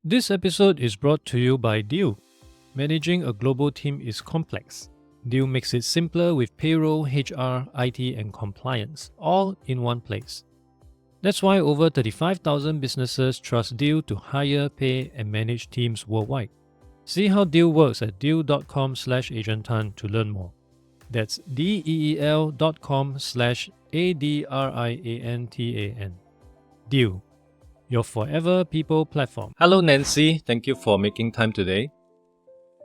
This episode is brought to you by Deal. Managing a global team is complex. Deal makes it simpler with payroll, HR, IT, and compliance, all in one place. That's why over 35,000 businesses trust Deal to hire, pay, and manage teams worldwide. See how Deal works at deal.com/Adrian Tan to learn more. That's DEEL.com/ADRIANTAN. Deal, your forever people platform. Hello, Nancy. Thank you for making time today.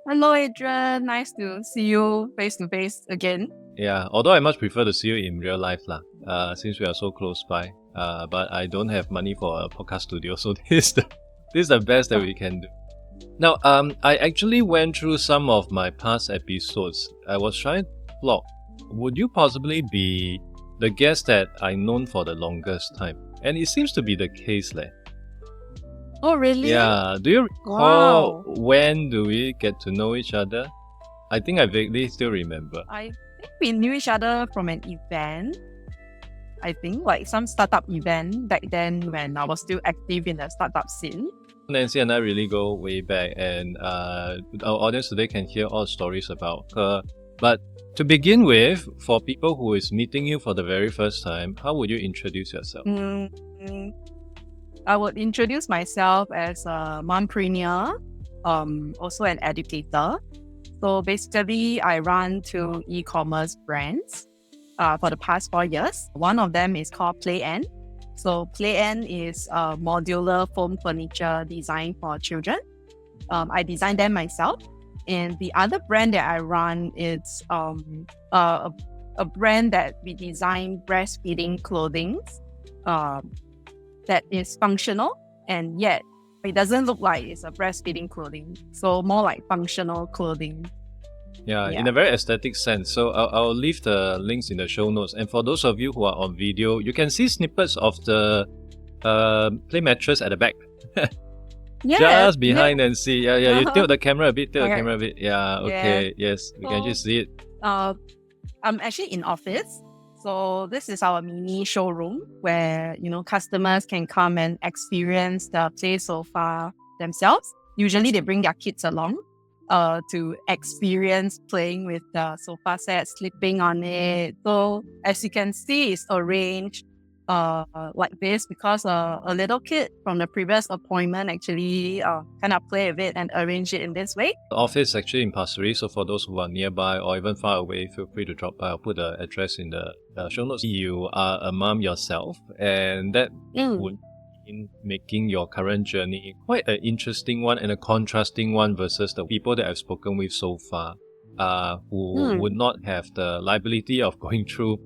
Hello, Adrian. Nice to see you face to face again. Yeah, although I much prefer to see you in real life, since we are so close by. But I don't have money for a podcast studio, so this is the best that we can do. Now, I actually went through some of my past episodes. I was trying to plot. Would you possibly be the guest that I known for the longest time? And it seems to be the case, leh. Oh, really? Yeah. Do you recall when do we get to know each other? I think I vaguely still remember. I think we knew each other from an event. I think like some startup event back then when I was still active in the startup scene. Nancy and I really go way back, and our audience today can hear all stories about her. But to begin with, for people who is meeting you for the very first time, how would you introduce yourself? I would introduce myself as a mompreneur, also an educator. So basically, I run two e-commerce brands for the past 4 years. One of them is called Playand. So Playand is a modular foam furniture designed for children. I designed them myself. And the other brand that I run is a brand that we design breastfeeding clothing that is functional, and yet it doesn't look like it's a breastfeeding clothing. So more like functional clothing. Yeah, in a very aesthetic sense. So I'll leave the links in the show notes. And for those of you who are on video, you can see snippets of the play mattress at the back. Just behind Nancy. Yeah. You tilt the camera a bit, Yeah, okay. Yes, we can just see it. I'm actually in office. So this is our mini showroom where, customers can come and experience the play sofa themselves. Usually they bring their kids along to experience playing with the sofa set, sleeping on it. So as you can see, it's arranged like this because a little kid from the previous appointment actually kind of play with it and arrange it in this way. The office is actually in Pasir Ris, so for those who are nearby or even far away, feel free to drop by. I'll put the address in the show notes. You are a mom yourself, and that would mean making your current journey quite an interesting one and a contrasting one versus the people that I've spoken with so far, who would not have the liability of going through,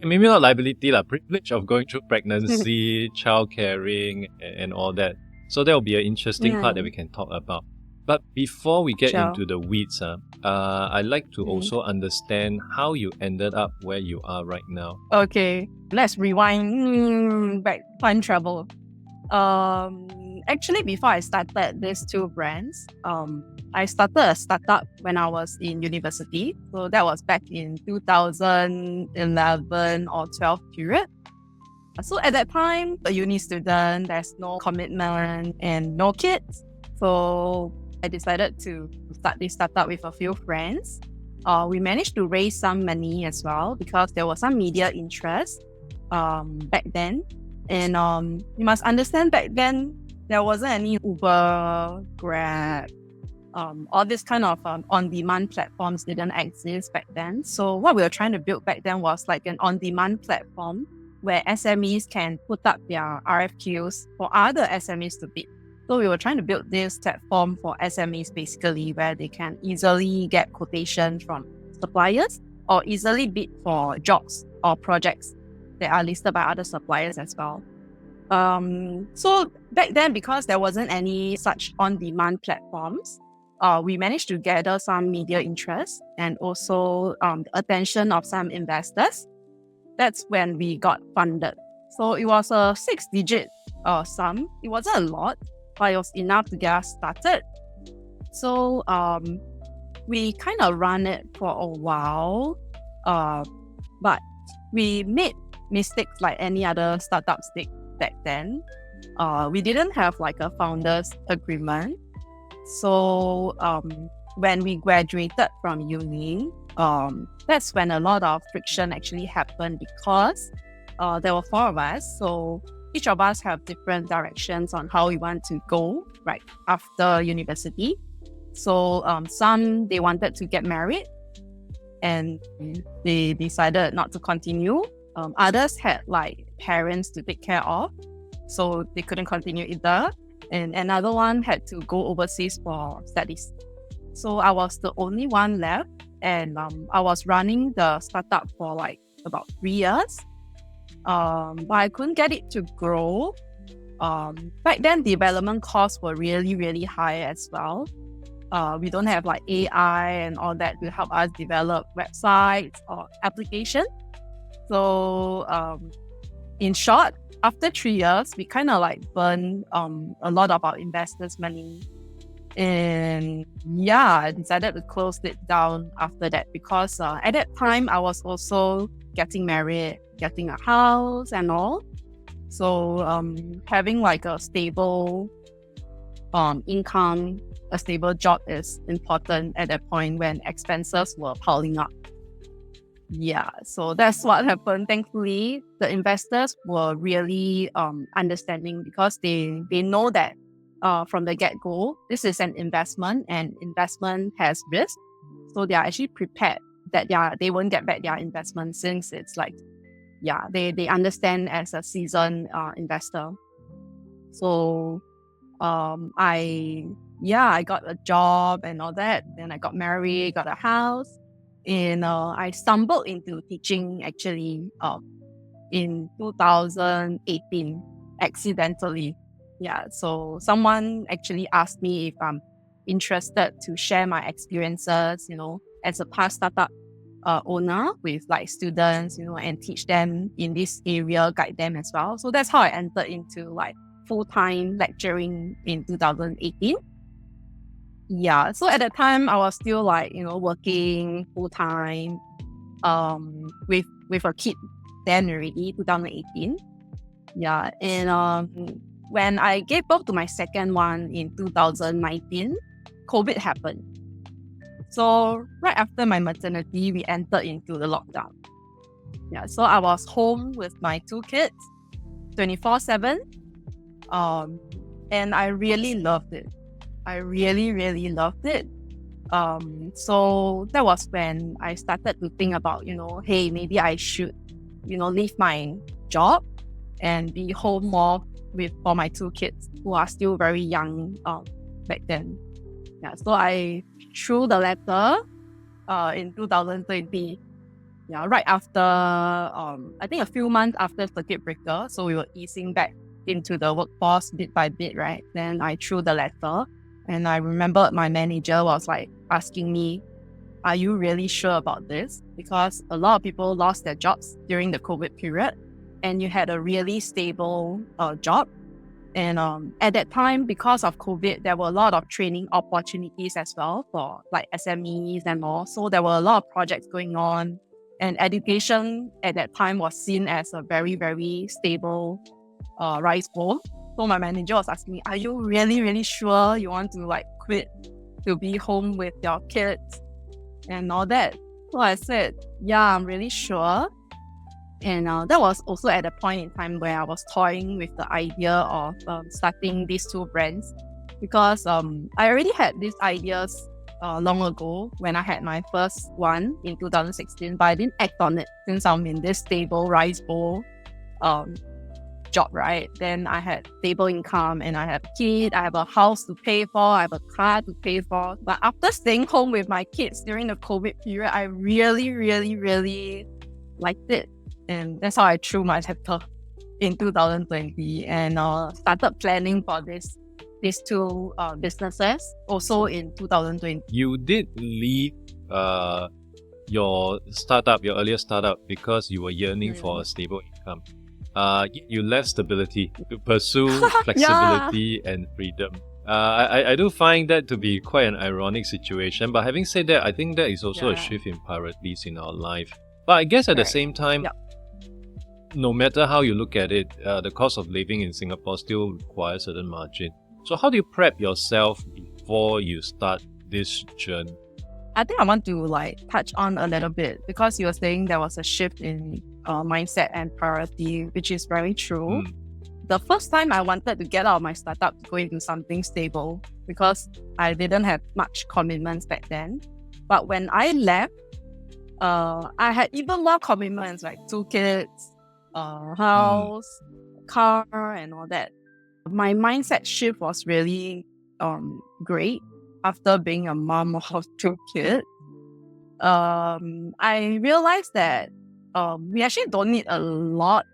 maybe not liability, privilege of going through pregnancy, child caring, and all that. So that will be an interesting part that we can talk about. But before we get into the weeds, I'd like to also understand how you ended up where you are right now. Okay, let's rewind back, time travel. Actually, before I started these two brands, I started a startup when I was in university. So that was back in 2011 or 12 period. So at that time, a uni student, there's no commitment and no kids. So I decided to start this startup with a few friends. We managed to raise some money as well because there was some media interest back then. And you must understand back then, there wasn't any Uber, Grab, all this kind of on-demand platforms didn't exist back then. So what we were trying to build back then was like an on-demand platform where SMEs can put up their RFQs for other SMEs to bid. So we were trying to build this platform for SMEs basically where they can easily get quotations from suppliers or easily bid for jobs or projects that are listed by other suppliers as well. So back then, because there wasn't any such on-demand platforms, we managed to gather some media interest and also the attention of some investors. That's when we got funded. So it was a 6-digit sum. It wasn't a lot, but it was enough to get us started. So we kind of ran it for a while, but we made mistakes like any other startups did back then. we didn't have like a founders agreement. So when we graduated from uni, that's when a lot of friction actually happened because there were 4 of us. So each of us have different directions on how we want to go right after university. So some, they wanted to get married and they decided not to continue. Others had like parents to take care of, so they couldn't continue either. And another one had to go overseas for studies. So I was the only one left, and I was running the startup for like about 3 years. But I couldn't get it to grow. Back then, development costs were really, really high as well. We don't have like AI and all that to help us develop websites or applications. So in short, after 3 years, we kind of like burned a lot of our investors' money. And yeah, I decided to close it down after that because at that time, I was also getting married, getting a house and all. So having like a stable income, a stable job is important at that point when expenses were piling up. Yeah, so that's what happened. Thankfully, the investors were really understanding because they know that from the get-go, this is an investment and investment has risk. So they are actually prepared that they won't get back their investment since it's like, they understand as a seasoned investor. So I got a job and all that. Then I got married, got a house. And I stumbled into teaching actually in 2018 accidentally. Yeah, so someone actually asked me if I'm interested to share my experiences, as a past startup owner with like students, and teach them in this area, guide them as well. So that's how I entered into like full-time lecturing in 2018. Yeah, so at that time I was still like, working full-time with a kid then already, 2018. Yeah, and when I gave birth to my second one in 2019, COVID happened. So right after my maternity, we entered into the lockdown. Yeah, so I was home with my 2 kids, 24/7. And I really loved it. I really, really loved it. So that was when I started to think about, hey, maybe I should, leave my job and be home more for my 2 kids who are still very young back then. Yeah, so I threw the letter in 2020. Yeah, right after, I think a few months after circuit breaker. So we were easing back into the workforce bit by bit, right? Then I threw the letter. And I remember my manager was like asking me, are you really sure about this? Because a lot of people lost their jobs during the COVID period and you had a really stable job. And at that time, because of COVID, there were a lot of training opportunities as well for like SMEs and more. So there were a lot of projects going on. And education at that time was seen as a very, very stable rice bowl. So my manager was asking me, are you really, really sure you want to like quit to be home with your kids and all that? So I said, yeah, I'm really sure. And that was also at a point in time where I was toying with the idea of starting these 2 brands because I already had these ideas long ago when I had my first one in 2016, but I didn't act on it since I'm in this stable rice bowl job, right? Then I had stable income and I have a kid, I have a house to pay for, I have a car to pay for. But after staying home with my kids during the COVID period, I really, really, really liked it. And that's how I threw my letter in 2020 and started planning for these 2 businesses also in 2020. You did leave your earlier startup because you were yearning for a stable income. You left stability to pursue flexibility and freedom. I do find that to be quite an ironic situation. But having said that, I think that is also a shift in priorities in our life. But I guess at the same time, no matter how you look at it, the cost of living in Singapore still requires a certain margin. So how do you prep yourself before you start this journey? I think I want to touch on a little bit because you were saying there was a shift in mindset and priority, which is very true. The first time I wanted to get out of my startup to go into something stable because I didn't have much commitments back then. But when I left, I had even more commitments, like 2 kids, house, car, and all that. My mindset shift was really great after being a mom of 2 kids. I realized that we actually don't need a lot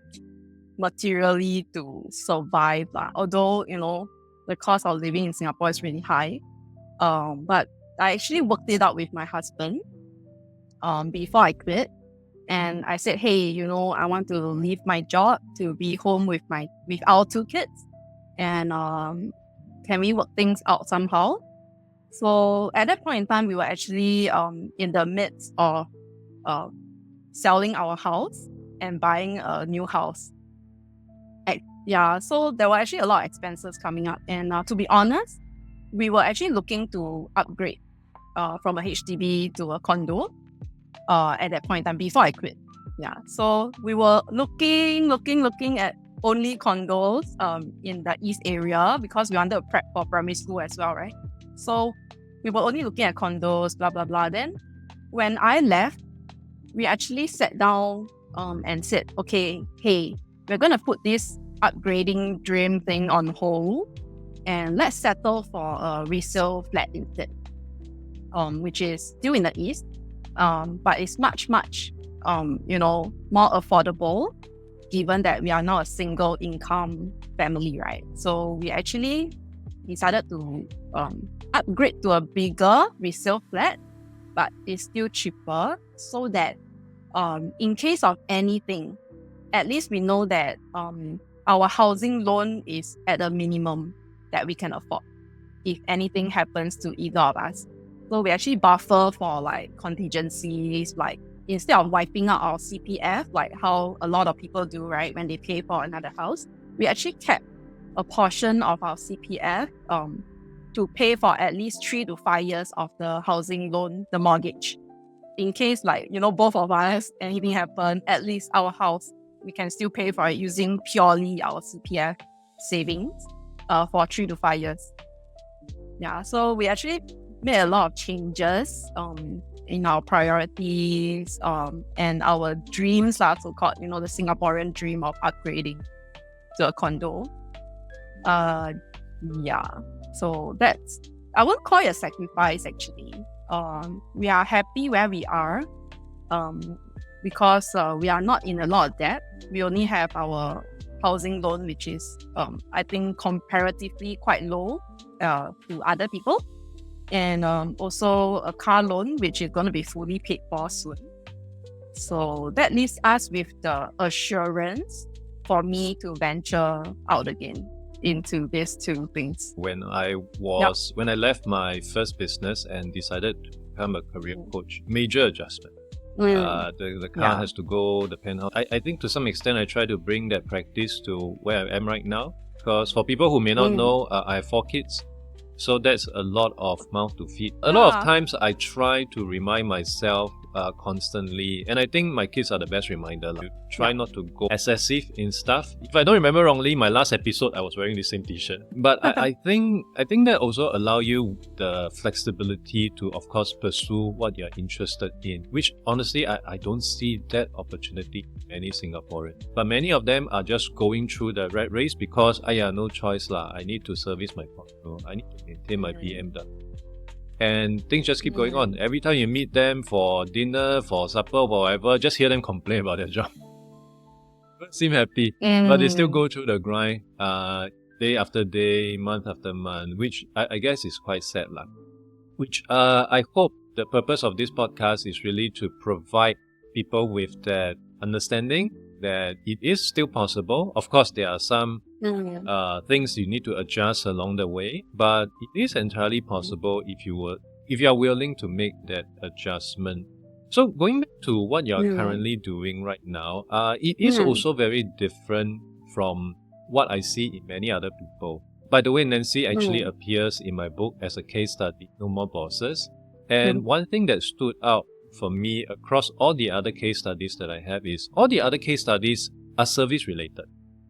materially to survive. Although, the cost of living in Singapore is really high. But I actually worked it out with my husband before I quit. And I said, hey, I want to leave my job to be home with our 2 kids. And can we work things out somehow? So at that point in time, we were actually in the midst of selling our house and buying a new house. So there were actually a lot of expenses coming up. And to be honest, we were actually looking to upgrade from a HDB to a condo at that point in time before I quit. So we were looking at only condos in the East area because we wanted to prep for primary school as well, right? So we were only looking at condos, blah, blah, blah. Then when I left, we actually sat down and said, okay, hey, we're going to put this upgrading dream thing on hold and let's settle for a resale flat instead, which is still in the East, but it's much, more affordable given that we are not a single income family, right? So we actually decided to upgrade to a bigger resale flat, but it's still cheaper so that in case of anything, at least we know that our housing loan is at a minimum that we can afford if anything happens to either of us. So we actually buffer for contingencies, instead of wiping out our CPF, like how a lot of people do, right, when they pay for another house, we actually kept a portion of our CPF to pay for at least 3 to 5 years of the housing loan, the mortgage. In case both of us, anything happen, at least our house, we can still pay for it using purely our CPF savings for 3 to 5 years. So we actually made a lot of changes in our priorities and our dreams, so-called, the Singaporean dream of upgrading to a condo. So that's, I won't call it a sacrifice actually. We are happy where we are because we are not in a lot of debt. We only have our housing loan, which is, I think, comparatively quite low to other people. And also a car loan, which is going to be fully paid for soon. So that leaves us with the assurance for me to venture out again into these 2 things. When I left my first business and decided to become a career coach, major adjustment. The car has to go, the penthouse. I think to some extent I try to bring that practice to where I am right now. Because for people who may not know, I have 4 kids. So that's a lot of mouth to feed. A lot of times I try to remind myself constantly, and I think my kids are the best reminder. Try not to go excessive in stuff. If I don't remember wrongly, my last episode I was wearing the same t-shirt. But I think that also allow you the flexibility to, of course, pursue what you're interested in. Which honestly, I don't see that opportunity in many Singaporeans. But many of them are just going through the rat race because no choice lah. I need to service my condo. I need to maintain my BMW. And things just keep going on. Every time you meet them for dinner, for supper, or whatever, just hear them complain about their job. Don't seem happy, but they still go through the grind day after day, month after month, which I guess is quite sad. Which I hope the purpose of this podcast is really to provide people with that understanding that it is still possible. Of course, there are some things you need to adjust along the way, but it is entirely possible if you are willing to make that adjustment. So going back to what you're currently doing right now, it is also very different from what I see in many other people. By the way, Nancy actually appears in my book as a case study, No More Bosses. And one thing that stood out for me across all the other case studies that I have is all the other case studies are service related,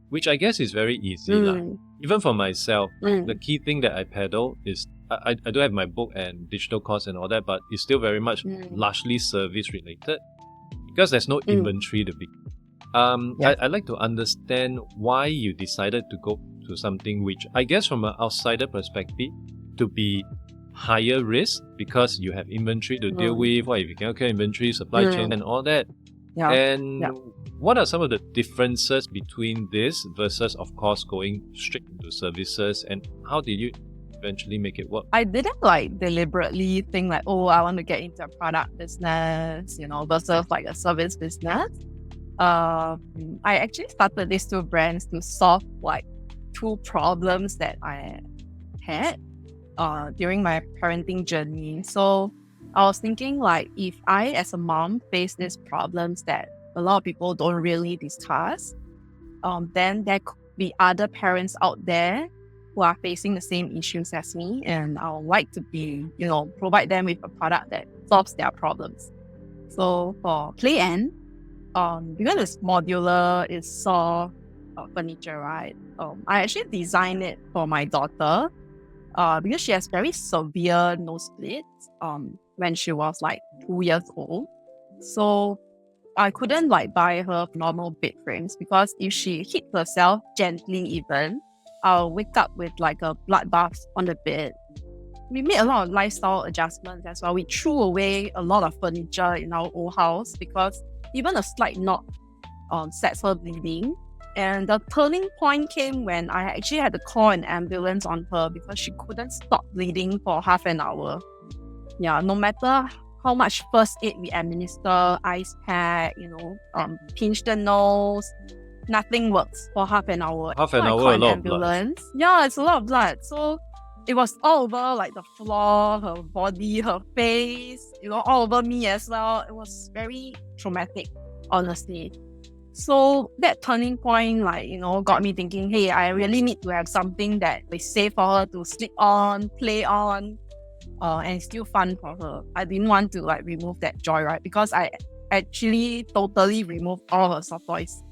which I guess is very easy. Even for myself, the key thing that I peddle is I do have my book and digital course and all that, but it's still very much largely service related because there's no inventory to be. I'd like to understand why you decided to go to something which I guess from an outsider perspective to be higher risk because you have inventory to deal with, what if you cannot clear inventory, supply chain and all that. What are some of the differences between this versus, of course, going straight into services, and how did you eventually make it work? I didn't deliberately think I want to get into a product business, versus a service business. I actually started these two brands to solve two problems that I had during my parenting journey. So I was thinking if I as a mom face these problems that a lot of people don't really discuss, then there could be other parents out there who are facing the same issues as me, and I would like to be, provide them with a product that solves their problems. So for Playand, because it's modular, it's soft furniture, right? I actually designed it for my daughter because she has very severe nosebleeds when she was 2 years old. So I couldn't buy her normal bed frames because if she hit herself gently even, I'll wake up with a bloodbath on the bed. We made a lot of lifestyle adjustments as well. We threw away a lot of furniture in our old house because even a slight knock sets her bleeding. And the turning point came when I actually had to call an ambulance on her because she couldn't stop bleeding for half an hour. Yeah, no matter how much first aid we administer, ice pack, pinch the nose, nothing works for half an hour. Half an hour, a lot of blood. Yeah, it's a lot of blood. So it was all over the floor, her body, her face, all over me as well. It was very traumatic, honestly. So that turning point, got me thinking, hey, I really need to have something that is safe for her to sleep on, play on, and it's still fun for her. I didn't want to remove that joy, right? Because I actually totally removed all her soft toys.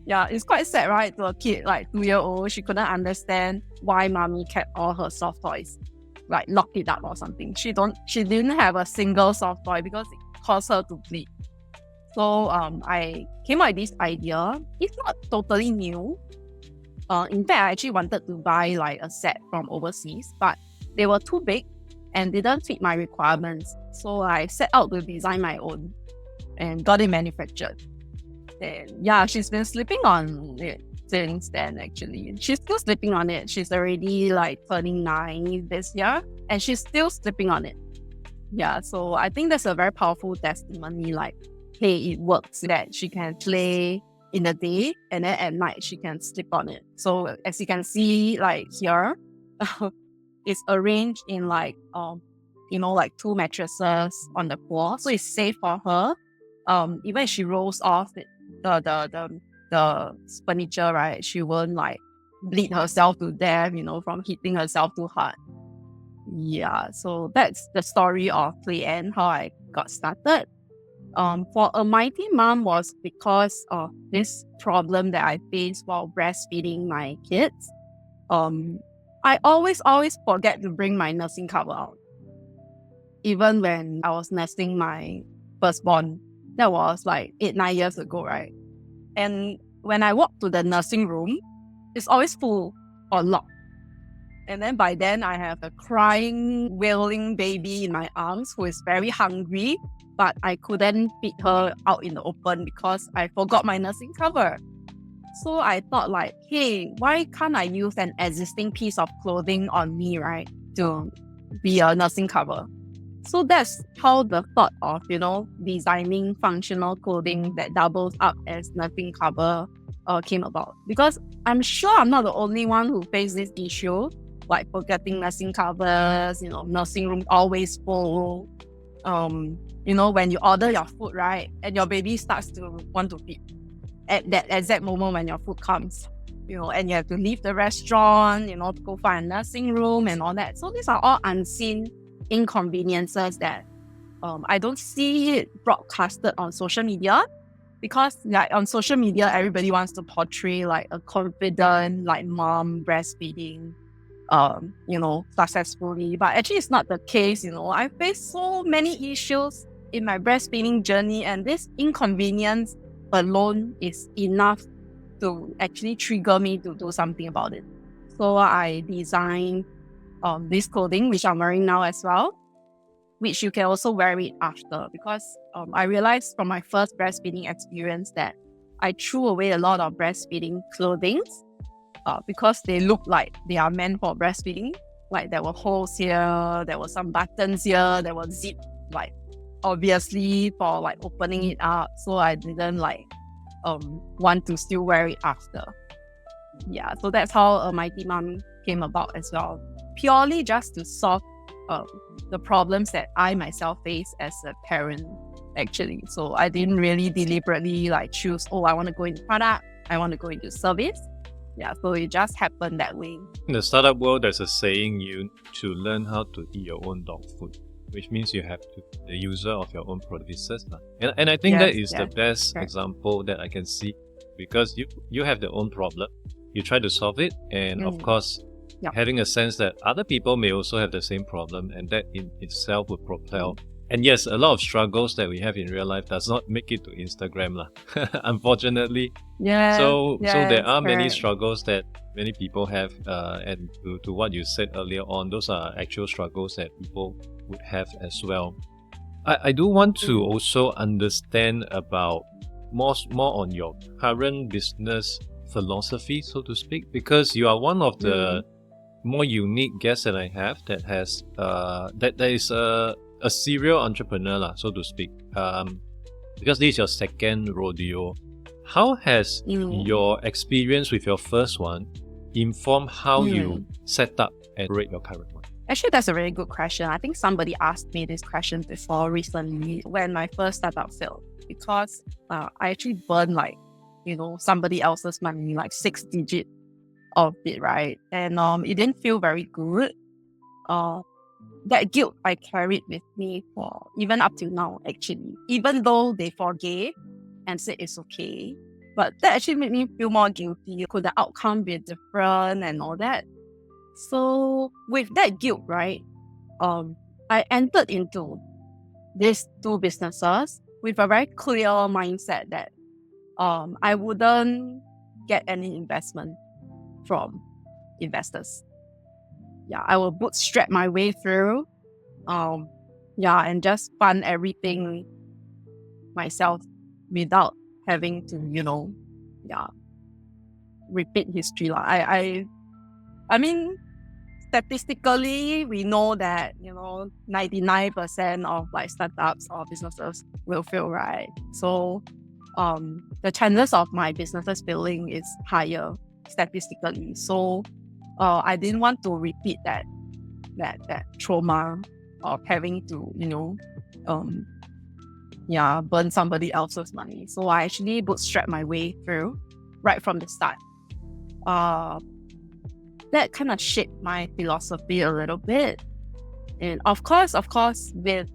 Yeah, it's quite sad, right? To a kid 2-year-old, she couldn't understand why mommy kept all her soft toys, locked it up or something. She didn't have a single soft toy because it caused her to bleed. So I came up with this idea. It's not totally new. In fact, I actually wanted to buy a set from overseas, but they were too big and didn't fit my requirements. So I set out to design my own and got it manufactured. And yeah, she's been sleeping on it since then, actually. She's still sleeping on it. She's already turning 9 this year, and she's still sleeping on it. Yeah, so I think that's a very powerful testimony, hey, it works, that she can play in the day and then at night she can sleep on it. So as you can see, here, it's arranged in 2 mattresses on the floor, so it's safe for her. Even if she rolls off the furniture, right, she won't bleed herself to death, from hitting herself too hard. Yeah, so that's the story of Playand, how I got started. For a mighty mom was because of this problem that I faced while breastfeeding my kids. I always forget to bring my nursing cover out. Even when I was nursing my firstborn, that was 8-9 years ago, right? And when I walk to the nursing room, it's always full or locked. And then by then I have a crying, wailing baby in my arms who is very hungry, but I couldn't feed her out in the open because I forgot my nursing cover. So I thought hey, why can't I use an existing piece of clothing on me, right, to be a nursing cover? So that's how the thought of, designing functional clothing that doubles up as nursing cover came about. Because I'm sure I'm not the only one who faced this issue, forgetting nursing covers, nursing room always full. when you order your food, right, and your baby starts to want to feed at that exact moment when your food comes, and you have to leave the restaurant, to go find a nursing room and all that. So these are all unseen inconveniences that I don't see it broadcasted on social media, because like on social media, everybody wants to portray like a confident like mom breastfeeding successfully. But actually it's not the case. I faced so many issues in my breastfeeding journey, and this inconvenience alone is enough to actually trigger me to do something about it. So I designed this clothing, which I'm wearing now as well, which you can also wear it after, because I realized from my first breastfeeding experience that I threw away a lot of breastfeeding clothing because they look like they are meant for breastfeeding. Like there were holes here, there were some buttons here, there was zip, like obviously for like opening it up. So I didn't want to still wear it after. Yeah, so that's how Mighty Mom came about as well. Purely just to solve the problems that I myself face as a parent, actually. So I didn't really deliberately choose, I want to go into product, I want to go into service. Yeah, so it just happened that way. In the startup world, there's a saying, you to learn how to eat your own dog food, which means you have to be the user of your own produces. And I think that is the best example that I can see, because you have their own problem, you try to solve it, and of course, having a sense that other people may also have the same problem, and that in itself would propel. And yes, a lot of struggles that we have in real life does not make it to Instagram unfortunately. So there are many struggles that many people have, and to what you said earlier on, those are actual struggles that people would have as well. I do want to also understand about more on your current business philosophy, so to speak, because you are one of the more unique guests that I have that has that is a serial entrepreneur, so to speak. Because this is your second rodeo. How has your experience with your first one informed how you set up and rate your current one? Actually, that's a really good question. I think somebody asked me this question before recently when my first startup failed, because I actually burned somebody else's money, 6 digits of it, right? And it didn't feel very good. That guilt I carried with me for even up till now, actually. Even though they forgave and said it's okay, but that actually made me feel more guilty. Could the outcome be different and all that? So with that guilt, right, I entered into these two businesses with a very clear mindset that I wouldn't get any investment from investors. Yeah, I will bootstrap my way through, and just fund everything myself without having to, repeat history. I mean, statistically, we know that 99% of startups or businesses will fail, right? So, the chances of my businesses failing is higher statistically. So, I didn't want to repeat that trauma of having to burn somebody else's money. So I actually bootstrapped my way through right from the start. That kind of shaped my philosophy a little bit. And of course, there's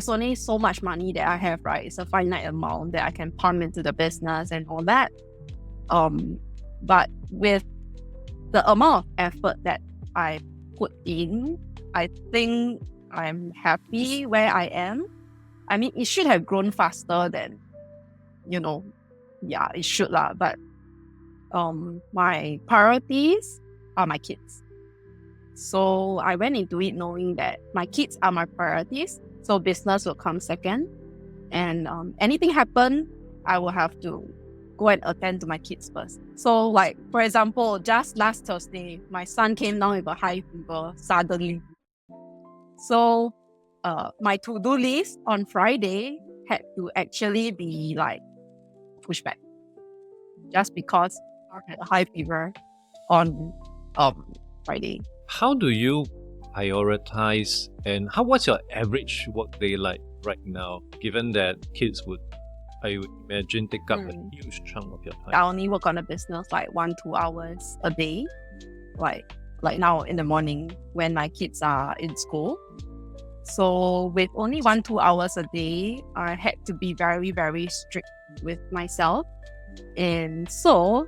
only so much money that I have, right? It's a finite amount that I can pump into the business and all that. But with the amount of effort that I put in, I think I'm happy where I am. I mean, it should have grown faster than, it should lah. But my priorities are my kids. So I went into it knowing that my kids are my priorities. So business will come second. And anything happen, I will have to go and attend to my kids first. So for example, just last Thursday, my son came down with a high fever suddenly. So my to-do list on Friday had to actually be pushed back, just because I had a high fever on Friday. How do you prioritize, and what's your average work day like right now, given that kids would, I would imagine, take up a huge chunk of your time? I only work on a business like 1-2 hours a day, like now in the morning when my kids are in school. So with only 1-2 hours a day, I had to be very, very strict with myself. And so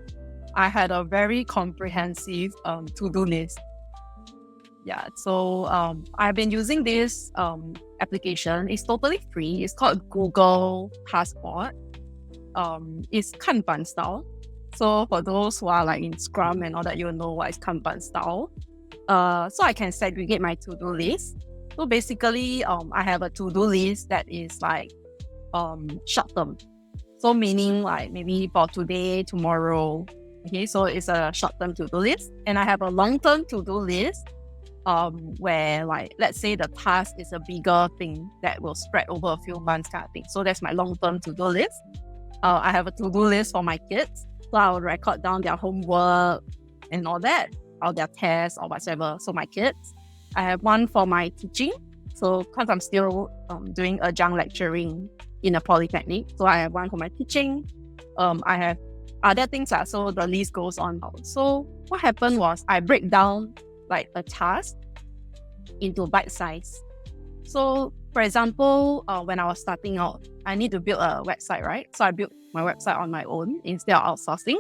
I had a very comprehensive to-do list. Yeah, so I've been using this application. It's totally free. It's called Google Passport. It's Kanban style. So for those who are like in Scrum and all that, you'll know what is Kanban style. So I can segregate my to-do list. So basically, I have a to-do list that is like short term. So meaning like maybe for today, tomorrow. Okay, so it's a short-term to-do list. And I have a long-term to-do list where like, let's say the task is a bigger thing that will spread over a few months kind of thing. So that's my long-term to-do list. I have a to-do list for my kids. So I'll record down their homework and all that, or their tests or whatever. So my kids. I have one for my teaching. So because I'm still doing adjunct lecturing in a polytechnic, so I have one for my teaching. I have other things, so the list goes on. So what happened was I break down like a task into bite size. So for example, when I was starting out, I need to build a website, right? So I built my website on my own instead of outsourcing.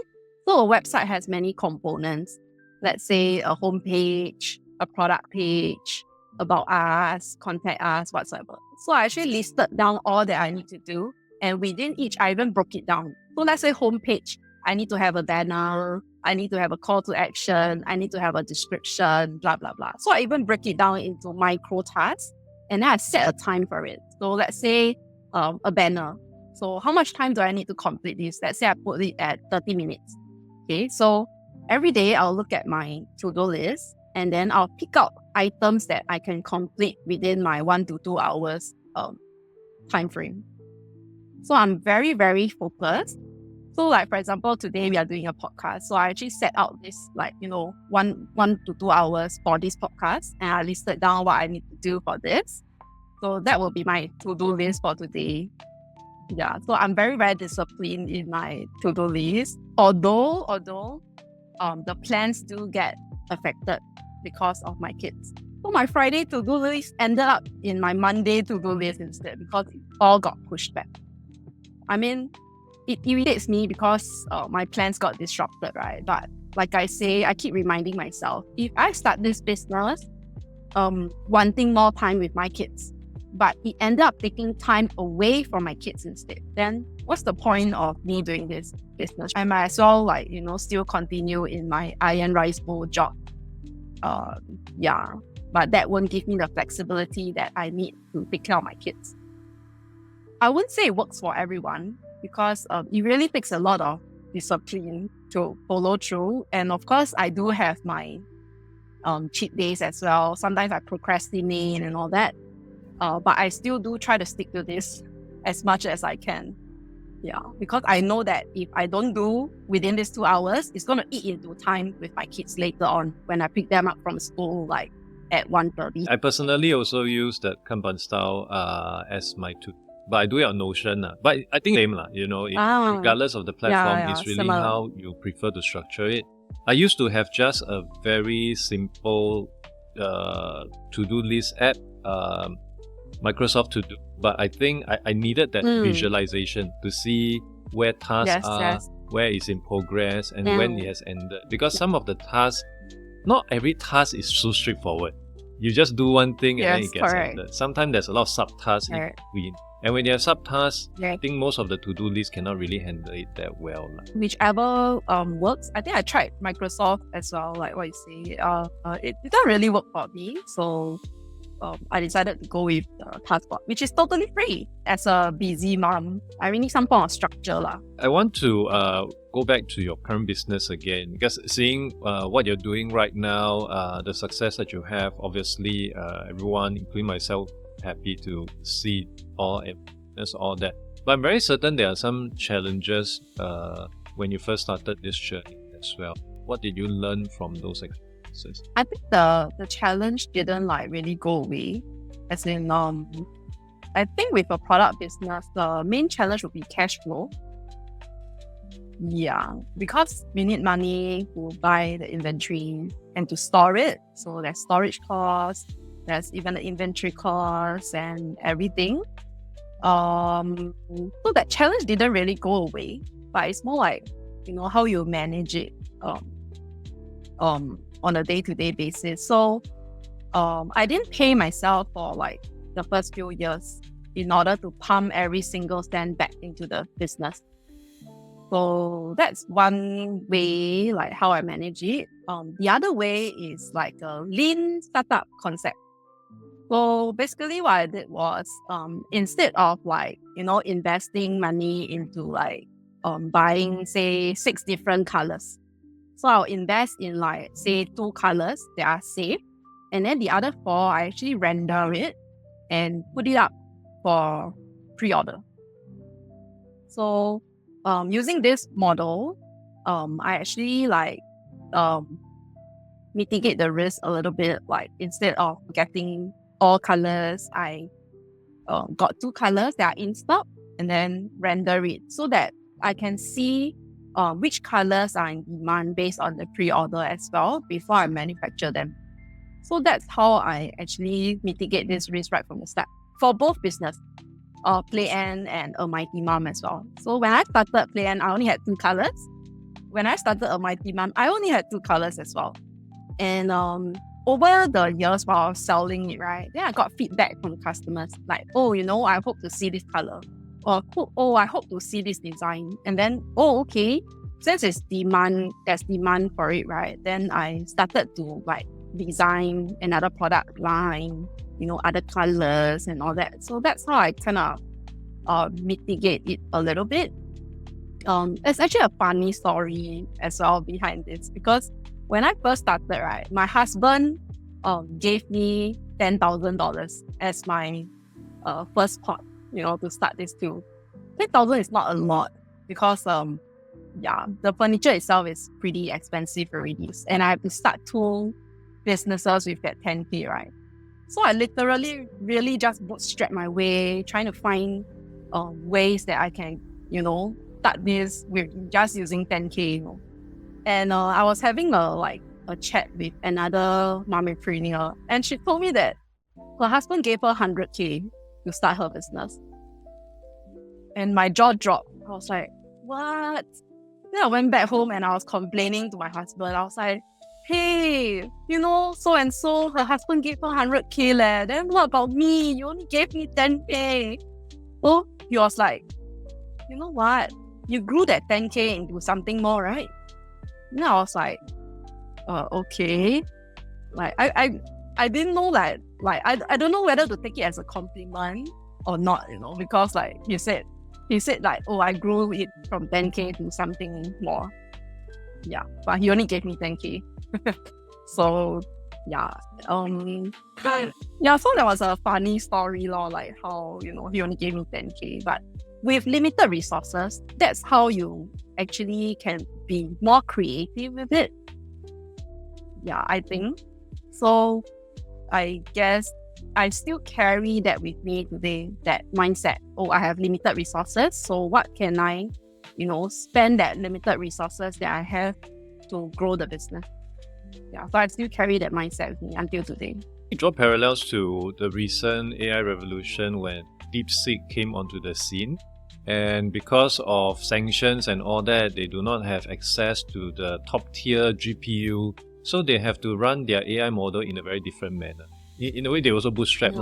So a website has many components. Let's say a homepage, a product page, about us, contact us, whatsoever. So I actually listed down all that I need to do. And within each, I even broke it down. So let's say homepage, I need to have a banner, I need to have a call to action, I need to have a description, blah, blah, blah. So I even break it down into micro tasks, and then I set a time for it. So let's say a banner. So how much time do I need to complete this? Let's say I put it at 30 minutes. Okay, so every day I'll look at my to-do list, and then I'll pick out items that I can complete within my 1 to 2 hours time frame. So I'm very, very focused. So like, for example, today we are doing a podcast. So I actually set out this like, 1 to 2 hours for this podcast. And I listed down what I need to do for this. So that will be my to-do list for today. Yeah, so I'm very, very disciplined in my to-do list. Although the plans do get affected because of my kids. So my Friday to-do list ended up in my Monday to-do list instead because it all got pushed back. I mean, it irritates me because my plans got disrupted, right? But like I say, I keep reminding myself, if I start this business wanting more time with my kids, but it ended up taking time away from my kids instead, then what's the point of me doing this business? I might as well still continue in my iron rice bowl job. But that won't give me the flexibility that I need to take care of my kids. I wouldn't say it works for everyone because it really takes a lot of discipline to follow through. And of course, I do have my cheat days as well. Sometimes I procrastinate and all that. But I still do try to stick to this as much as I can. Yeah, because I know that if I don't do within these 2 hours, it's going to eat into time with my kids later on when I pick them up from school, like at 1:30. I personally also use that Kanban style as my but I do it on Notion. But I think same, regardless of the platform, it's really similar. How you prefer to structure it. I used to have just a very simple to-do list app, Microsoft To Do, but I think I needed that visualization to see where tasks are, where it's in progress, and when it has ended. Because some of the tasks, not every task is so straightforward. You just do one thing and then it gets ended. Sometimes there's a lot of sub-tasks in between. And when you have sub-tasks, I think most of the to-do list cannot really handle it that well. Whichever works. I think I tried Microsoft as well, like what you say. It didn't really work for me. So I decided to go with the Passport, which is totally free. As a busy mom, I really need some form of structure. I want to go back to your current business again, because seeing what you're doing right now, the success that you have, obviously everyone, including myself, happy to see all that. But I'm very certain there are some challenges when you first started this journey as well. What did you learn from those experiences? businesses? I think the challenge didn't like really go away. As in, I think with a product business, the main challenge would be cash flow. Yeah, because we need money to buy the inventory and to store it. So there's storage costs, there's even the inventory costs and everything. So that challenge didn't really go away, but it's more like, how you manage it on a day-to-day basis. So I didn't pay myself for like the first few years in order to pump every single cent back into the business. So that's one way, like how I manage it. The other way is like a lean startup concept. So basically what I did was, instead of like, investing money into like buying, say, 6 different colors. So I'll invest in like, say, 2 colors that are safe. And then the other 4, I actually render it and put it up for pre-order. So using this model, I actually like mitigate the risk a little bit. Like instead of getting all colors, I got 2 colors that are in stock and then render it so that I can see which colors are in demand based on the pre-order as well before I manufacture them. So that's how I actually mitigate this risk right from the start for both business. Playand and A Mighty Mum as well. So when I started Playand, I only had 2 colors. When I started A Mighty Mum, I only had 2 colors as well. And over the years while I was selling it, right, then I got feedback from customers like, I hope to see this color. Or, I hope to see this design. And then, okay, since there's demand for it, right, then I started to like design another product line, other colors and all that. So that's how I kind of mitigate it a little bit. It's actually a funny story as well behind this, because when I first started, right, my husband gave me $10,000 as my first pot, to start this too. 10,000 is not a lot because the furniture itself is pretty expensive already, and I have to start 2 businesses with that 10K, right? So I literally really just bootstrap my way, trying to find ways that I can, start this with just using 10K, And I was having a chat with another mompreneur, and she told me that her husband gave her 100K to start her business. And my jaw dropped. I was like, what? Then I went back home and I was complaining to my husband. I was like, hey, so-and-so, her husband gave her 100K leh. Then what about me? You only gave me 10K. So he was like, you know what? You grew that 10K into something more, right? And I was like, okay. Like, I didn't know that, I don't know whether to take it as a compliment or not, because like he said like, I grew it from 10K to something more. Yeah, but he only gave me 10K. So yeah. So that was a funny story like how, he only gave me 10K. But with limited resources, that's how you actually can be more creative with it. Yeah, I think. So I guess I still carry that with me today, that mindset. I have limited resources. So what can I, spend that limited resources that I have to grow the business? Yeah, so I still carry that mindset with me until today. You draw parallels to the recent AI revolution when DeepSeek came onto the scene. And because of sanctions and all that, they do not have access to the top tier GPU. So they have to run their AI model in a very different manner. In a way, they also bootstrap.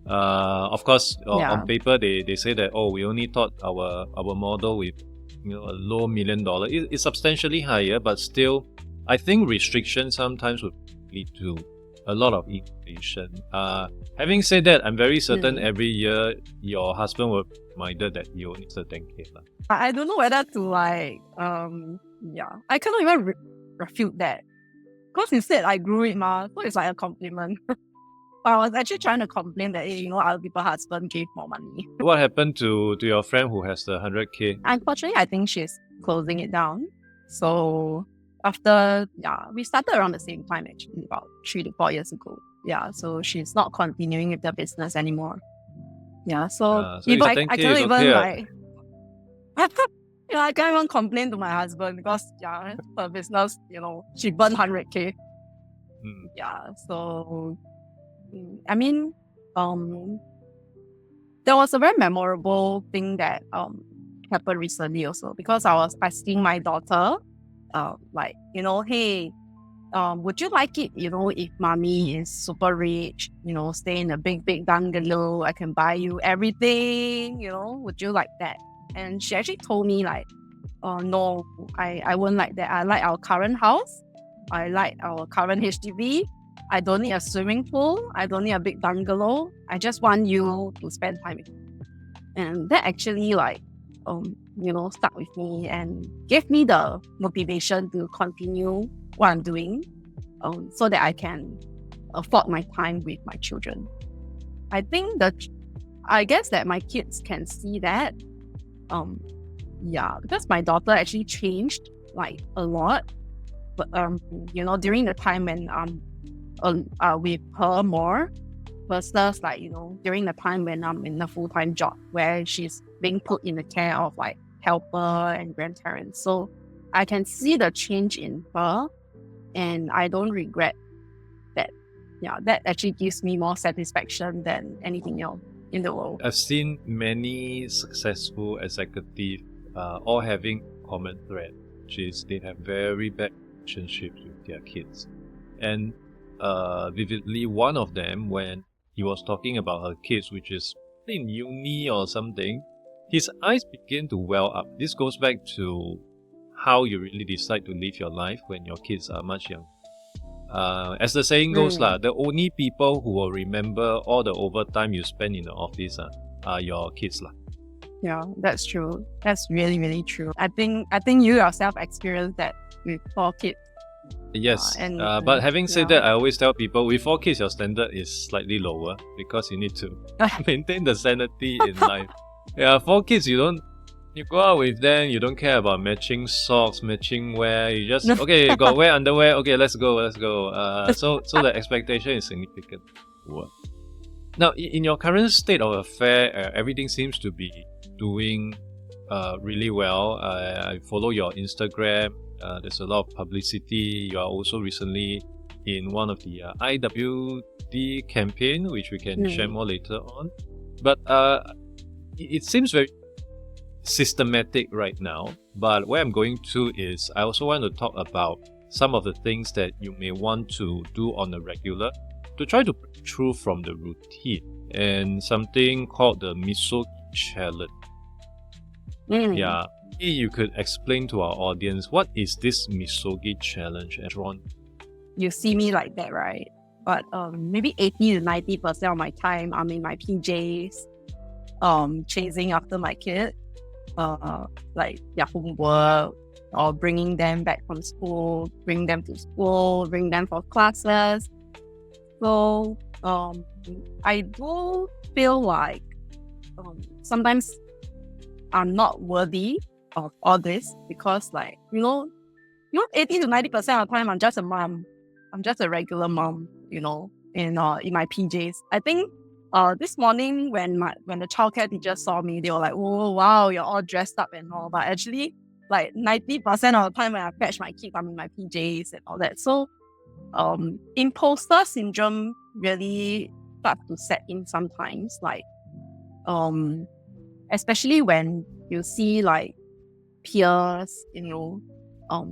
Of course, on paper, they say that, we only taught our model with a low $1 million. It's substantially higher, but still, I think restrictions sometimes would lead to a lot of innovation. Having said that, I'm very certain every year your husband will be reminded that he only needs a 10K. I don't know whether to I cannot even refute that. Because instead I grew it, so it's like a compliment. But I was actually trying to complain that, other people's husband gave more money. What happened to your friend who has the 100K? Unfortunately, I think she's closing it down. So after, we started around the same time actually, about 3 to 4 years ago. Yeah, so she's not continuing with the business anymore. Yeah, so so even it's I 10K can't is even okay. like, I can't even complain to my husband because her business, she burned 100K. Yeah, so I mean, there was a very memorable thing that happened recently also, because I was asking my daughter, like, hey, would you like it, if mommy is super rich, stay in a big, big bungalow, I can buy you everything, would you like that? And she actually told me like, no, I won't like that. I like our current house. I like our current HDB. I don't need a swimming pool. I don't need a big bungalow. I just want you to spend time with me. And that actually stuck with me and gave me the motivation to continue what I'm doing, so that I can afford my time with my children. I guess that my kids can see that. Because my daughter actually changed like a lot. But during the time when I'm with her more versus like, during the time when I'm in a full-time job where she's being put in the care of like helper and grandparents. So I can see the change in her and I don't regret that. Yeah, that actually gives me more satisfaction than anything else in the world. I've seen many successful executives all having common thread, which is they have very bad relationships with their kids. And vividly, one of them, when he was talking about her kids, which is in uni or something, his eyes begin to well up. This goes back to how you really decide to live your life when your kids are much younger. As the saying goes, the only people who will remember all the overtime you spend in the office are your kids. Yeah, that's true. That's really, really true. I think you yourself experienced that with 4 kids. Yes, but having said that, I always tell people with 4 kids, your standard is slightly lower because you need to maintain the sanity in life. 4 kids, you go out with them, you don't care about matching socks, matching wear. You just, okay, you got wear underwear, okay, let's go. So the expectation is significant. Now, in your current state of affair, everything seems to be doing really well. I follow your Instagram. There's a lot of publicity. You are also recently in one of the IWD campaign, which we can share more later on. But it seems very systematic right now. But where I'm going to is I also want to talk about some of the things that you may want to do on a regular to try to break through from the routine, and something called the Misogi Challenge. Yeah, maybe you could explain to our audience what is this Misogi Challenge, Adrian? You see me like that, right? But maybe 80 to 90% of my time I'm in my PJs, chasing after my kid, like their homework, or bringing them back from school, bring them to school, bring them for classes. So I do feel like sometimes I'm not worthy of all this because, like, 80 to 90% of the time I'm just a mom. I'm just a regular mom, in my PJs. I think this morning when the childcare teacher saw me, they were like, "Oh wow, you're all dressed up and all." But actually, like 90% of the time when I fetch my kid, I'm in my PJs and all that. So imposter syndrome really starts to set in sometimes, like especially when you see like peers,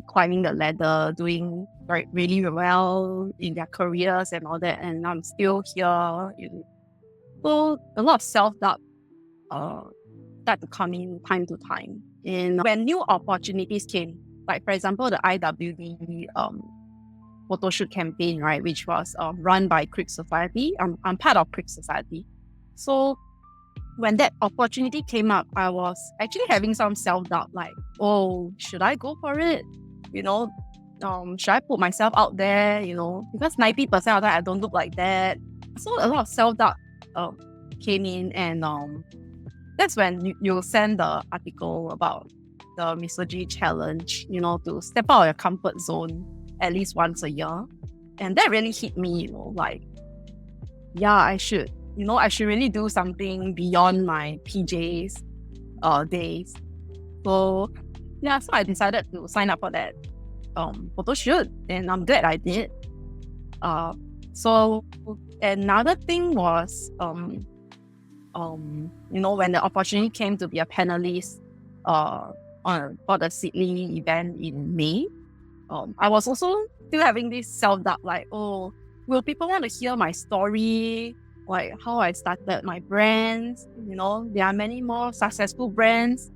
climbing the ladder, doing really well in their careers and all that, and I'm still here. So a lot of self-doubt start to come in time to time. And when new opportunities came, like for example, the IWD photo shoot campaign, right, which was run by Creek Society. I'm part of Creek Society. So when that opportunity came up, I was actually having some self-doubt, like, oh, should I go for it? Should I put myself out there? Because 90% of the time I don't look like that. So a lot of self-doubt came in, and that's when you send the article about the Misogyny challenge, to step out of your comfort zone at least once a year. And that really hit me, like, yeah, I should really do something beyond my PJs days. So yeah, so I decided to sign up for that photo shoot, and I'm glad I did. So another thing was when the opportunity came to be a panelist for the Sydney event in May, I was also still having this self-doubt, like, oh, will people want to hear my story, like how I started my brands? There are many more successful brands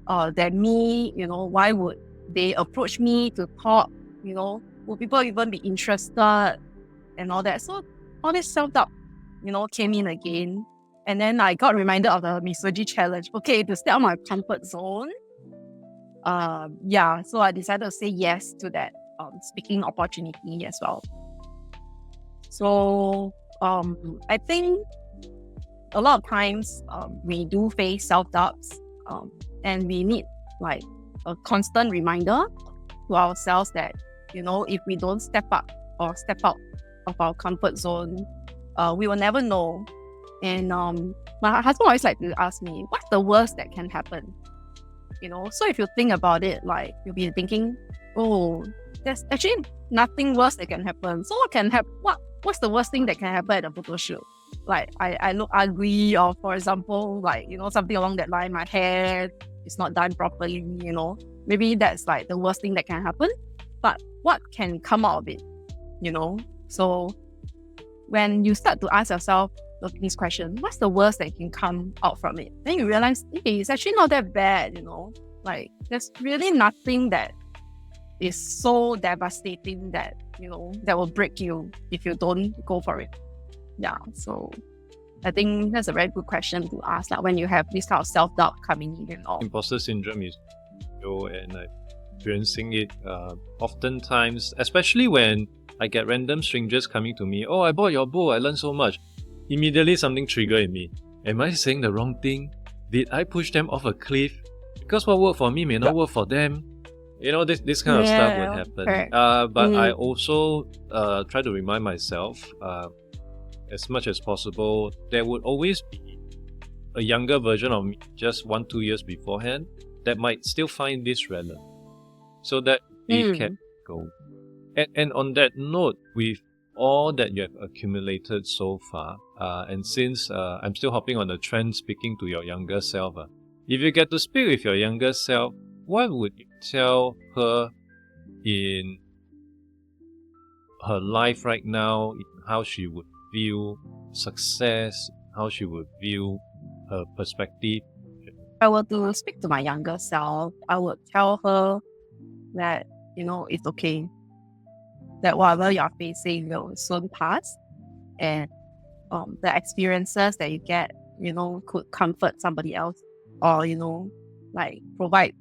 than me. Why would they approach me to talk? Will people even be interested and all that? So all this self-doubt, came in again. And then I got reminded of the Misogyny challenge. Okay, to stay out of my comfort zone. So I decided to say yes to that speaking opportunity as well. So I think a lot of times we do face self-doubts, and we need like a constant reminder to ourselves that, if we don't step up or step out of our comfort zone, we will never know. And my husband always like to ask me, what's the worst that can happen? So if you think about it, like, you'll be thinking, oh, there's actually nothing worse that can happen. So what can happen? What's the worst thing that can happen at a photo shoot? Like, I look ugly, or for example, like, something along that line, my hair is not done properly, maybe that's like the worst thing that can happen. But what can come out of it? So when you start to ask yourself this question, what's the worst that can come out from it? Then you realize, hey, it's actually not that bad, like, there's really nothing that is so devastating that, that will break you if you don't go for it. Yeah, so I think that's a very good question to ask, like, when you have this kind of self-doubt coming in and all. Imposter syndrome is real, and I'm experiencing it oftentimes, especially when I get random strangers coming to me. Oh, I bought your book, I learned so much. Immediately something triggered in me. Am I saying the wrong thing? Did I push them off a cliff? Because what worked for me may not work for them. This kind of stuff would happen. But I also try to remind myself, as much as possible, there would always be a younger version of me just 1-2 years beforehand that might still find this relevant, so that we can go. And on that note, with all that you have accumulated so far, and since I'm still hopping on the trend speaking to your younger self, if you get to speak with your younger self, what would you tell her in her life right now, how she would view success, how she would view her perspective? If I were to speak to my younger self, I would tell her that, it's okay, that whatever you're facing will soon pass, and the experiences that you get, could comfort somebody else, or, like, provide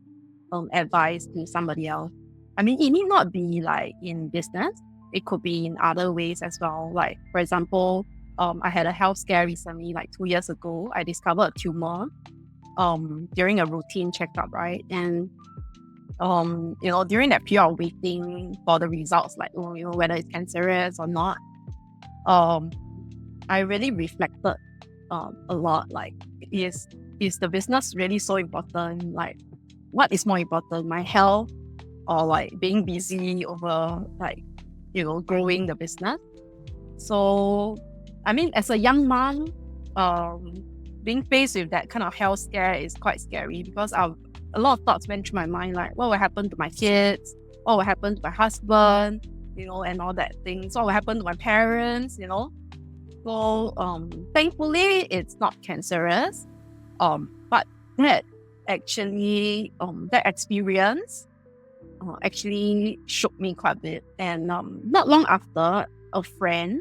advice to somebody else. I mean, it need not be like in business. It could be in other ways as well. Like, for example, I had a health scare recently, like 2 years ago. I discovered a tumor during a routine checkup, right? And during that period of waiting for the results, like, whether it's cancerous or not, I really reflected a lot. Like, is the business really so important? Like, what is more important, my health, or like being busy over, like, growing the business? So, I mean, as a young mom, being faced with that kind of health scare is quite scary, because a lot of thoughts went through my mind, like, what will happen to my kids? What will happen to my husband? And all that things. What will happen to my parents? So, thankfully, it's not cancerous. But that actually, that experience actually shook me quite a bit. And not long after, a friend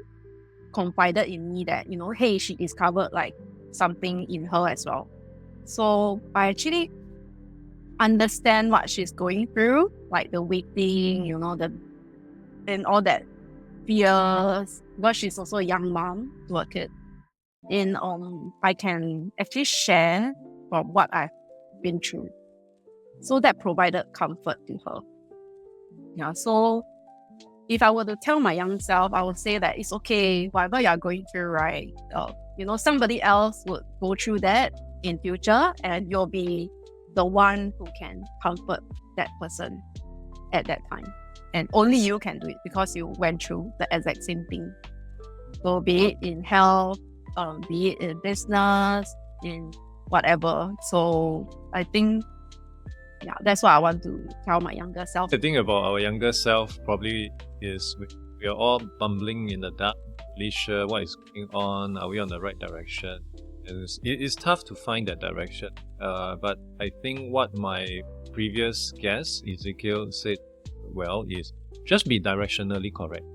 confided in me that, hey, she discovered like something in her as well. So I actually understand what she's going through, like the waiting, and all that fears, because she's also a young mom to a kid. And I can actually share from what I've been through. So that provided comfort to her. Yeah, so if I were to tell my young self, I would say that it's okay, whatever you're going through, right? Somebody else would go through that in future, and you'll be the one who can comfort that person at that time. And only you can do it because you went through the exact same thing. So be it in health, be it in business, in whatever. So I think, yeah, that's what I want to tell my younger self. The thing about our younger self probably is we are all bumbling in the dark, really sure what is going on, are we on the right direction? It's tough to find that direction. But I think what my previous guest, Ezekiel, said well is just be directionally correct.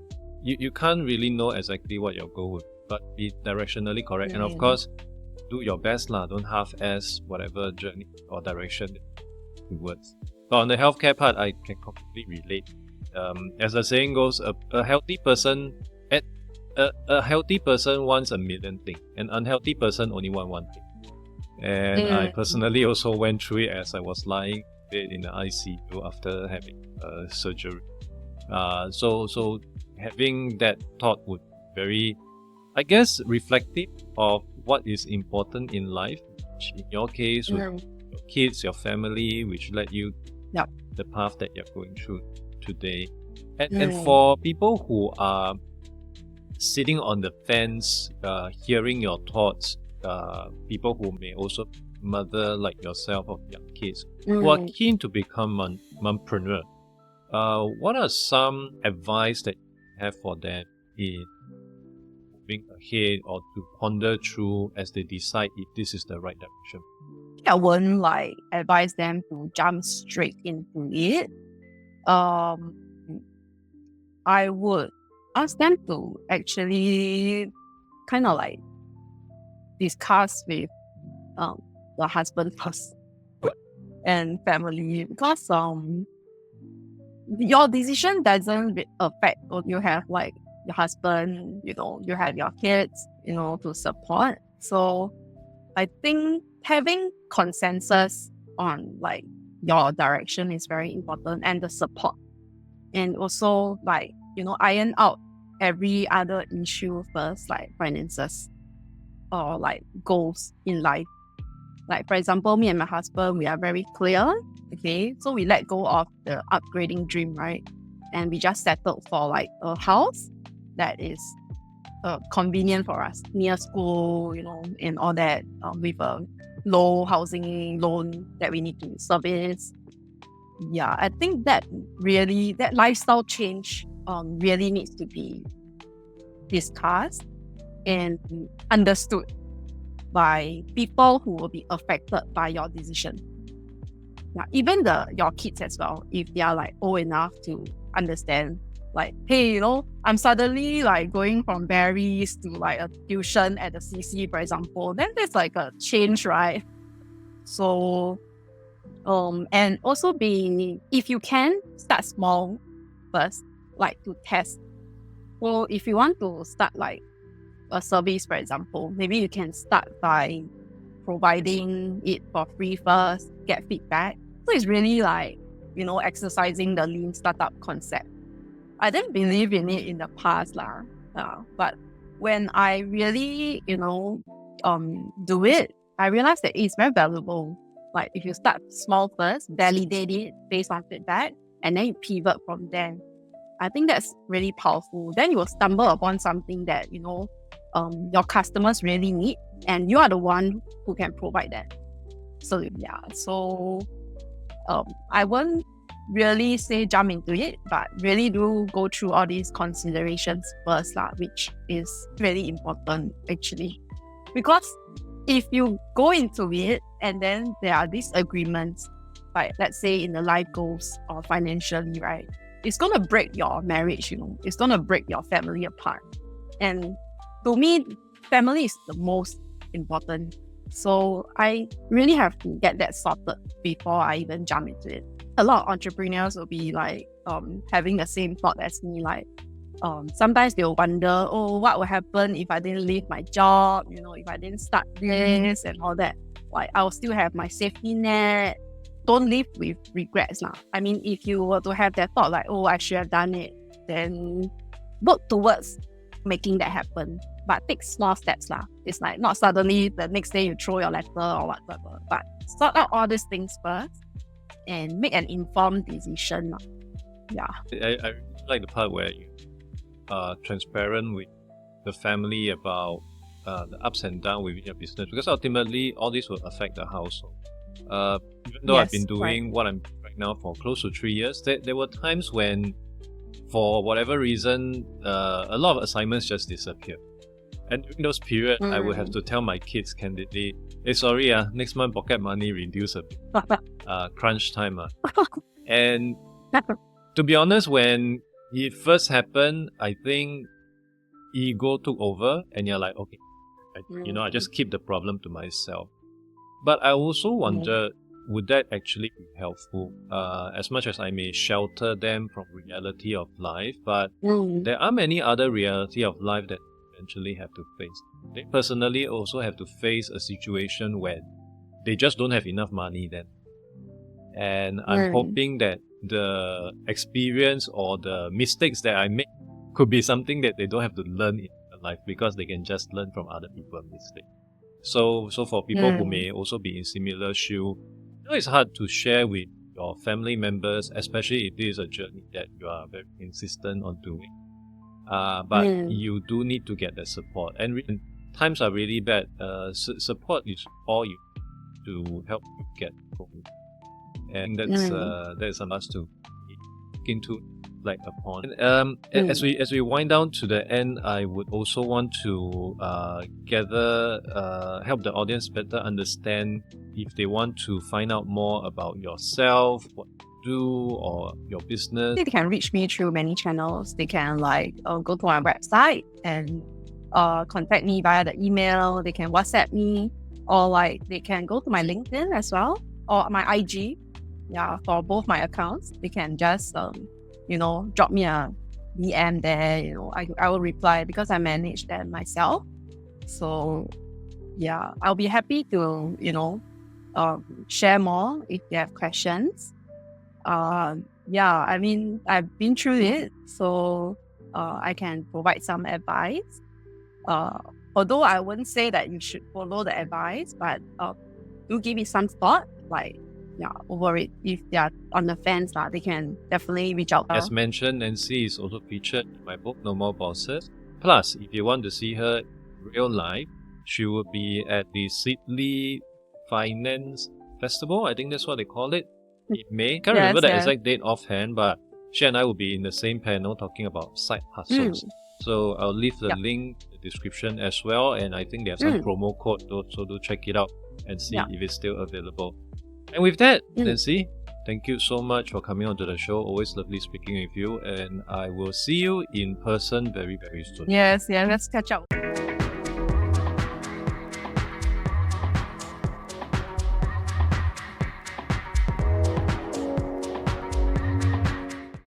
You can't really know exactly what your goal would be, but be directionally correct. And of course, do your best lah. Don't half-ass whatever journey or direction towards. But on the healthcare part, I can completely relate. As the saying goes, a healthy person a healthy person wants a million things. An unhealthy person only wants one thing. And I personally also went through it as I was lying in the ICU after having surgery. So having that thought would be very, I guess, reflective of what is important in life. Which in your case, with your kids, your family, which led you the path that you're going through today. And for people who are sitting on the fence, hearing your thoughts, people who may also mother like yourself of young kids who are keen to become mumpreneur, what are some advice that you have for them in moving ahead or to ponder through as they decide if this is the right direction? I won't advise them to jump straight into it. I would ask them to actually kind of discuss with the husband first and family, because your decision doesn't affect or you have your husband, you have your kids, to support. So I think having consensus on your direction is very important, and the support, and also iron out every other issue first, like finances or goals in life. For example, me and my husband, we are very clear, okay? So we let go of the upgrading dream, right? And we just settled for a house that is convenient for us, near school, and all that, with a low housing loan that we need to service. Yeah, I think that lifestyle change really needs to be discussed and understood by people who will be affected by your decision. Now, even your kids as well, if they are old enough to understand, hey, I'm suddenly going from berries to a tuition at the CC, for example, then there's a change, right? So and also if you can, start small first, to test. Well, if you want to start a service, for example, maybe you can start by providing it for free first, get feedback. So it's really exercising the lean startup concept. I didn't believe in it in the past, but when I really, do it, I realized that it's very valuable. If you start small first, validate it based on feedback, and then you pivot from there. I think that's really powerful. Then you will stumble upon something that, your customers really need, and you are the one who can provide that. So, yeah. So, I won't really say jump into it, but really do go through all these considerations first, which is really important, actually. Because if you go into it and then there are disagreements, let's say in the life goals or financially, right? It's going to break your marriage, it's going to break your family apart. And to me, family is the most important. So I really have to get that sorted before I even jump into it. A lot of entrepreneurs will be having the same thought as me, sometimes they'll wonder, what will happen if I didn't leave my job, if I didn't start this and all that. I'll still have my safety net, don't live with regrets now. I mean, if you were to have that thought like, oh, I should have done it, then work towards making that happen. But take small steps lah. It's like not suddenly the next day you throw your letter or whatever. But sort out all these things first and make an informed decision. Yeah. I like the part where you are transparent with the family about the ups and downs within your business, because ultimately all this will affect the household. Even though I've been doing what I'm doing right now for close to 3 years, there were times when, for whatever reason, a lot of assignments just disappeared. And during those periods, I would have to tell my kids candidly, hey, sorry, next month pocket money reduce a bit. Crunch time. And to be honest, when it first happened, I think ego took over and you're like, okay, I just keep the problem to myself. But I also wonder, would that actually be helpful? As much as I may shelter them from reality of life, but there are many other reality of life that eventually have to face. They personally also have to face a situation where they just don't have enough money then. And I'm hoping that the experience or the mistakes that I make could be something that they don't have to learn in their life, because they can just learn from other people's mistakes. So for people who may also be in similar shoe, it's hard to share with your family members, especially if it is a journey that you are very insistent on doing. But you do need to get the support. And times are really bad. Support is all you need to help you get going. And that's a must to look into, like, upon. As we wind down to the end, I would also want to help the audience better understand if they want to find out more about yourself, what you do, or your business. They can reach me through many channels. They can go to my website and contact me via the email. They can WhatsApp me, or they can go to my LinkedIn as well, or my IG. Yeah, for both my accounts, they can just drop me a DM there. I will reply because I manage them myself. So yeah, I'll be happy to share more if you have questions. I mean, I've been through it, so I can provide some advice. Although I wouldn't say that you should follow the advice, but do give it some thought. Over it. If they are on the fence, they can definitely reach out. As mentioned, Nancy is also featured in my book, No More Bosses. Plus, if you want to see her in real life, she will be at the Sydney Finance Festival. I think that's what they call it. In May. Can't remember the exact date offhand, but she and I will be in the same panel talking about side hustles. So I'll leave the link in the description as well, and I think they have some promo code, so do check it out and see if it's still available. And with that, Nancy, thank you so much for coming on to the show. Always lovely speaking with you, and I will see you in person very, very soon. Yes, let's catch up.